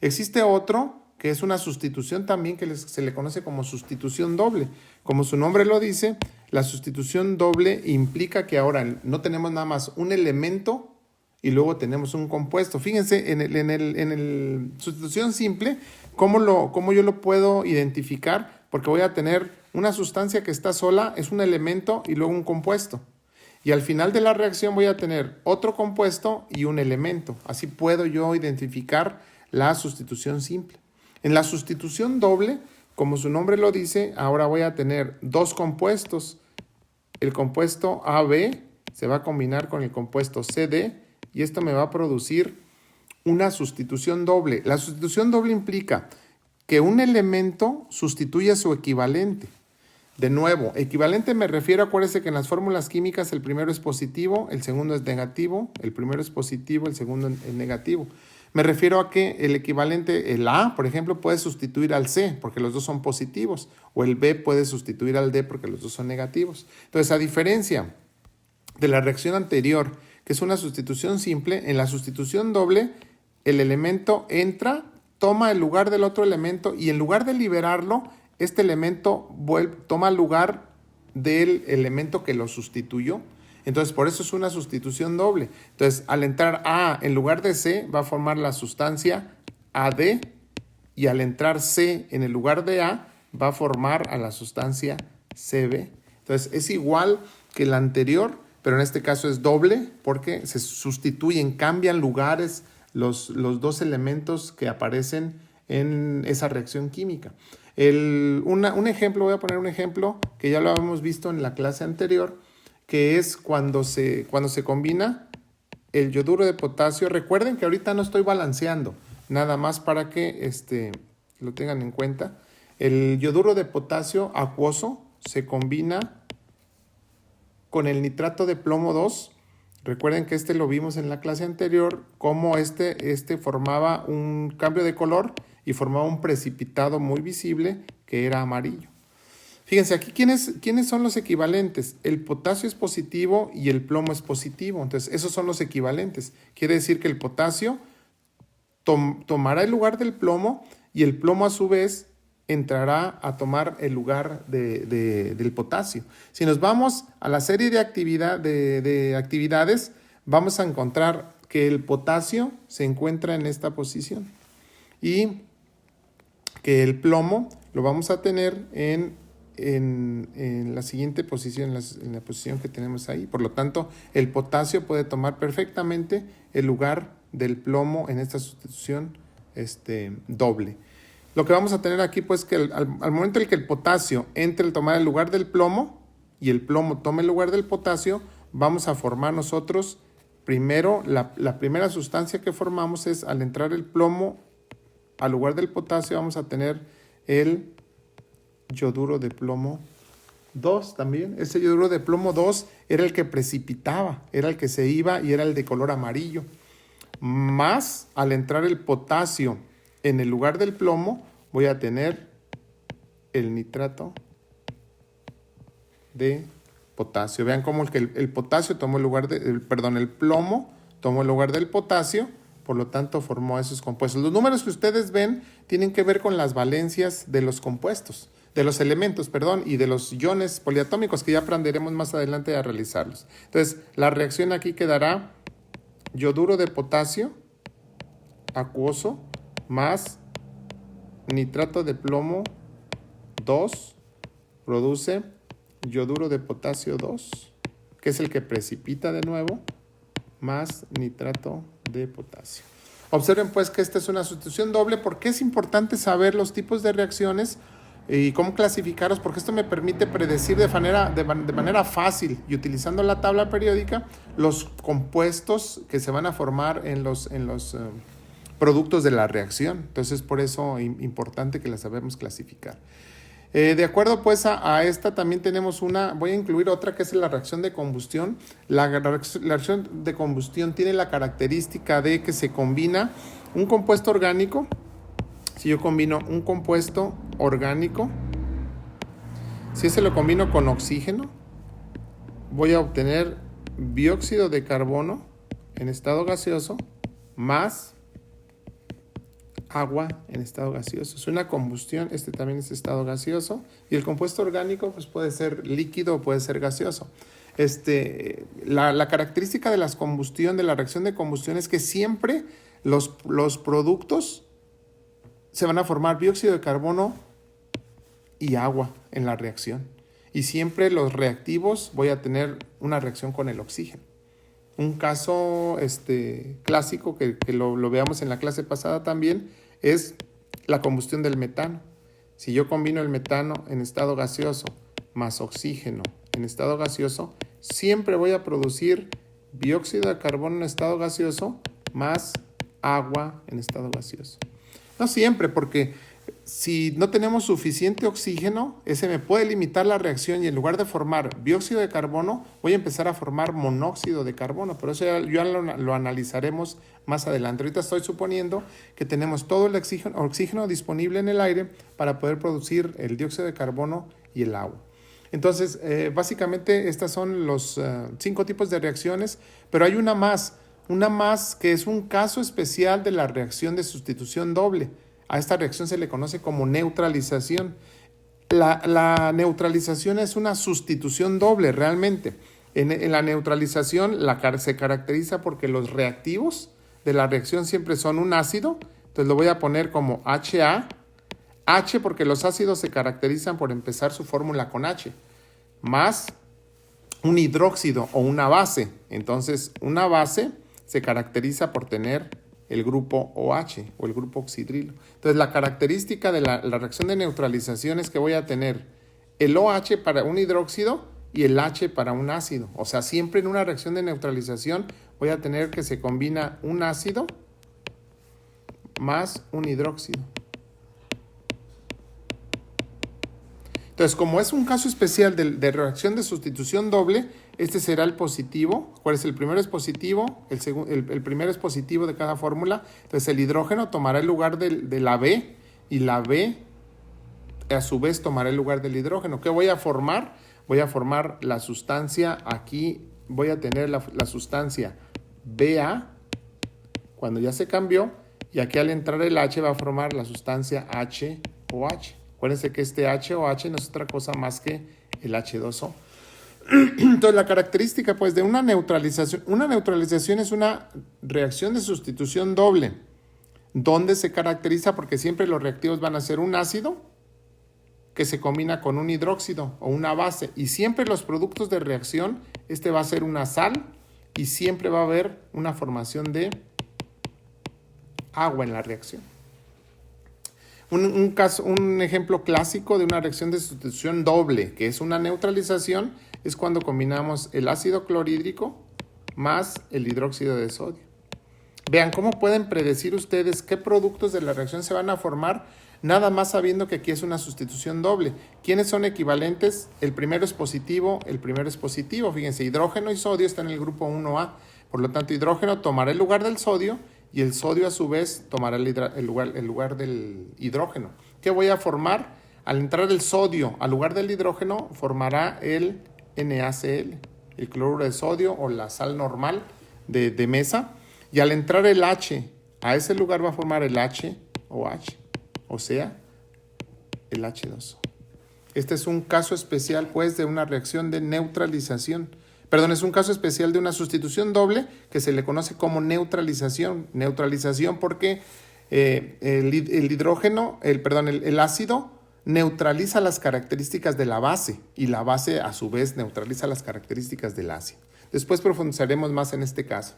Existe otro que es una sustitución también que se le conoce como sustitución doble. Como su nombre lo dice, la sustitución doble implica que ahora no tenemos nada más un elemento y luego tenemos un compuesto. Fíjense, en el sustitución simple, ¿cómo yo lo puedo identificar? Porque voy a tener una sustancia que está sola, es un elemento y luego un compuesto. Y al final de la reacción voy a tener otro compuesto y un elemento. Así puedo yo identificar la sustitución simple. En la sustitución doble, como su nombre lo dice, ahora voy a tener dos compuestos. El compuesto AB se va a combinar con el compuesto CD y esto me va a producir una sustitución doble. La sustitución doble implica que un elemento sustituye a su equivalente. De nuevo, equivalente me refiero, acuérdense que en las fórmulas químicas el primero es positivo, el segundo es negativo, el primero es positivo, el segundo es negativo. Me refiero a que el equivalente, el A, por ejemplo, puede sustituir al C porque los dos son positivos, o el B puede sustituir al D porque los dos son negativos. Entonces, a diferencia de la reacción anterior, que es una sustitución simple, en la sustitución doble, el elemento entra, toma el lugar del otro elemento y en lugar de liberarlo, este elemento toma el lugar del elemento que lo sustituyó. Entonces, por eso es una sustitución doble. Entonces, al entrar A en lugar de C, va a formar la sustancia AD, y al entrar C en el lugar de A, va a formar a la sustancia CB. Entonces, es igual que la anterior, pero en este caso es doble porque se sustituyen, cambian lugares los dos elementos que aparecen en esa reacción química. Un ejemplo, voy a poner un ejemplo que ya lo habíamos visto en la clase anterior, que es cuando se combina el yoduro de potasio. Recuerden que ahorita no estoy balanceando, nada más para que lo tengan en cuenta. El yoduro de potasio acuoso se combina con el nitrato de plomo 2. Recuerden que lo vimos en la clase anterior, cómo formaba un cambio de color y formaba un precipitado muy visible que era amarillo. Fíjense aquí, ¿quiénes son los equivalentes? El potasio es positivo y el plomo es positivo. Entonces, esos son los equivalentes. Quiere decir que el potasio tomará el lugar del plomo y el plomo a su vez entrará a tomar el lugar del potasio. Si nos vamos a la serie de actividades, vamos a encontrar que el potasio se encuentra en esta posición y que el plomo lo vamos a tener en la siguiente posición, en la posición que tenemos ahí. Por lo tanto, el potasio puede tomar perfectamente el lugar del plomo en esta sustitución doble. Lo que vamos a tener aquí, pues, que al momento en que el potasio entre a tomar el lugar del plomo y el plomo tome el lugar del potasio, vamos a formar nosotros primero, la primera sustancia que formamos es, al entrar el plomo al lugar del potasio, vamos a tener el yoduro de plomo 2 también. Ese yoduro de plomo 2 era el que precipitaba, era el que se iba y era el de color amarillo. Más, al entrar el potasio en el lugar del plomo, voy a tener el nitrato de potasio. Vean cómo el potasio tomó el lugar el plomo tomó el lugar del potasio, por lo tanto formó esos compuestos. Los números que ustedes ven tienen que ver con las valencias de los compuestos, de los elementos, y de los iones poliatómicos, que ya aprenderemos más adelante a realizarlos. Entonces, la reacción aquí quedará yoduro de potasio acuoso más nitrato de plomo 2 produce yoduro de potasio 2, que es el que precipita de nuevo, más nitrato de potasio. Observen pues que esta es una sustitución doble. Porque es importante saber los tipos de reacciones y cómo clasificarlos, porque esto me permite predecir de manera fácil y utilizando la tabla periódica los compuestos que se van a formar en los productos de la reacción. Entonces, por eso es importante que la sabemos clasificar. De acuerdo pues a esta, también tenemos voy a incluir otra, que es la reacción de combustión. La reacción de combustión tiene la característica de que se combina un compuesto orgánico. Si yo combino un compuesto orgánico, si ese lo combino con oxígeno, voy a obtener dióxido de carbono en estado gaseoso más agua en estado gaseoso. Es una combustión, este también es estado gaseoso. Y el compuesto orgánico pues, puede ser líquido o puede ser gaseoso. La característica de la combustión, de la reacción de combustión, es que siempre los productos se van a formar dióxido de carbono y agua en la reacción. Y siempre los reactivos voy a tener una reacción con el oxígeno. Un caso clásico que lo veamos en la clase pasada también es la combustión del metano. Si yo combino el metano en estado gaseoso más oxígeno en estado gaseoso, siempre voy a producir dióxido de carbono en estado gaseoso más agua en estado gaseoso. No siempre, porque si no tenemos suficiente oxígeno, ese me puede limitar la reacción y en lugar de formar dióxido de carbono, voy a empezar a formar monóxido de carbono. Pero eso ya lo analizaremos más adelante. Ahorita estoy suponiendo que tenemos todo el oxígeno disponible en el aire para poder producir el dióxido de carbono y el agua. Entonces, básicamente estas son los 5 tipos de reacciones, pero hay una más que es un caso especial de la reacción de sustitución doble. A esta reacción se le conoce como neutralización. La neutralización es una sustitución doble realmente. En la neutralización se caracteriza porque los reactivos de la reacción siempre son un ácido. Entonces lo voy a poner como HA. H porque los ácidos se caracterizan por empezar su fórmula con H. Más un hidróxido o una base. Entonces una base se caracteriza por tener el grupo OH o el grupo oxidrilo. Entonces la característica de la reacción de neutralización es que voy a tener el OH para un hidróxido y el H para un ácido. O sea, siempre en una reacción de neutralización voy a tener que se combina un ácido más un hidróxido. Entonces, como es un caso especial de reacción de sustitución doble, este será el positivo. ¿Cuál es el primero? Es positivo. El primero es positivo de cada fórmula. Entonces, el hidrógeno tomará el lugar de la B y la B, a su vez, tomará el lugar del hidrógeno. ¿Qué voy a formar? Voy a formar la sustancia, aquí voy a tener la sustancia Ba, cuando ya se cambió, y aquí al entrar el H va a formar la sustancia HOH. Acuérdense que este HOH no es otra cosa más que el H2O. Entonces, la característica pues, de una neutralización es una reacción de sustitución doble, donde se caracteriza porque siempre los reactivos van a ser un ácido que se combina con un hidróxido o una base, y siempre los productos de reacción, va a ser una sal y siempre va a haber una formación de agua en la reacción. Un ejemplo clásico de una reacción de sustitución doble, que es una neutralización, es cuando combinamos el ácido clorhídrico más el hidróxido de sodio. Vean cómo pueden predecir ustedes qué productos de la reacción se van a formar, nada más sabiendo que aquí es una sustitución doble. ¿Quiénes son equivalentes? El primero es positivo. Fíjense, hidrógeno y sodio están en el grupo 1A. Por lo tanto, hidrógeno tomará el lugar del sodio y el sodio a su vez tomará el lugar del hidrógeno. ¿Qué voy a formar? Al entrar el sodio al lugar del hidrógeno, formará el NaCl, el cloruro de sodio o la sal normal de mesa. Y al entrar el H a ese lugar va a formar el HOH, o sea, el H2O. Este es un caso especial, pues, de una reacción de neutralización. Es un caso especial de una sustitución doble que se le conoce como neutralización. Neutralización porque el ácido neutraliza las características de la base y la base a su vez neutraliza las características del ácido. Después profundizaremos más en este caso.